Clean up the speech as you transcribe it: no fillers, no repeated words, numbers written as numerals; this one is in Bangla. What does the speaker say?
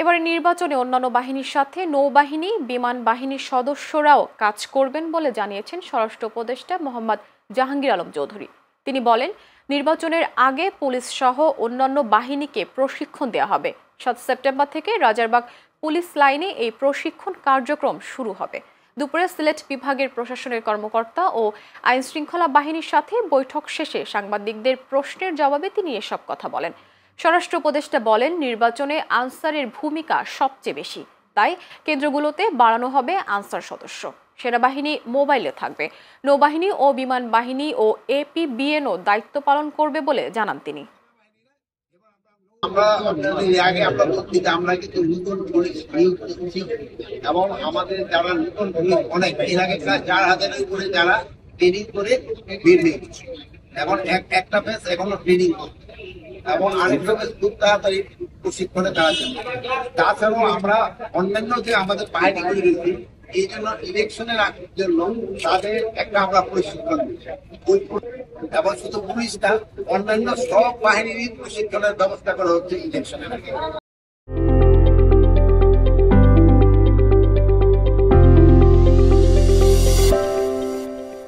এবারে নির্বাচনে অন্যান্য বাহিনীর সাথে নৌবাহিনী, বিমান বাহিনীর সদস্যরাও কাজ করবেন বলে জানিয়েছেন স্বরাষ্ট্র উপদেষ্টা মোহাম্মদ জাহাঙ্গীর আলম চৌধুরী। তিনি বলেন, নির্বাচনের আগে পুলিশ সহ অন্যান্য বাহিনীকে প্রশিক্ষণ দেওয়া হবে। ৭ সেপ্টেম্বর থেকে রাজারবাগ পুলিশ লাইনে এই প্রশিক্ষণ কার্যক্রম শুরু হবে। দুপুরে সিলেট বিভাগের প্রশাসনের কর্মকর্তা ও আইন শৃঙ্খলা বাহিনীর সাথে বৈঠক শেষে সাংবাদিকদের প্রশ্নের জবাবে তিনি এসব কথা বলেন। স্বরাষ্ট্র উপদেষ্টা বলেন, নির্বাচনে আনসারের ভূমিকা সবচেয়ে বেশি, তাই কেন্দ্রগুলোতে বাড়ানো হবে আনসার সদস্য। সেনাবাহিনী মোবাইলে থাকবে, নৌবাহিনী ও বিমান বাহিনী ও এপিবিএনও দায়িত্ব পালন করবে বলে জানান তিনি। আমরা কিন্তু নতুন পুলিশ নিয়োগ করছি এবং আমাদের যারা নতুন পুলিশ অনেক এর আগে ৪,০০০ উপরে যারা ট্রেনিং করে বের হয়েছে এবং একটা বেশ এখনো ট্রেনিং করছে এবং আরেকটা বেশ খুব তাড়াতাড়ি প্রশিক্ষণে তারা যাবে। তাছাড়াও আমরা অন্যান্য যে আমাদের বাহিনীগুলি রয়েছে এই জন্য ইলেকশনের জন্য তাদের একটা আমরা প্রশিক্ষণ দিচ্ছি এবং শুধু পুলিশ না, অন্যান্য সব বাহিনীর প্রশিক্ষণের ব্যবস্থা করা হচ্ছে ইলেকশনের আগে।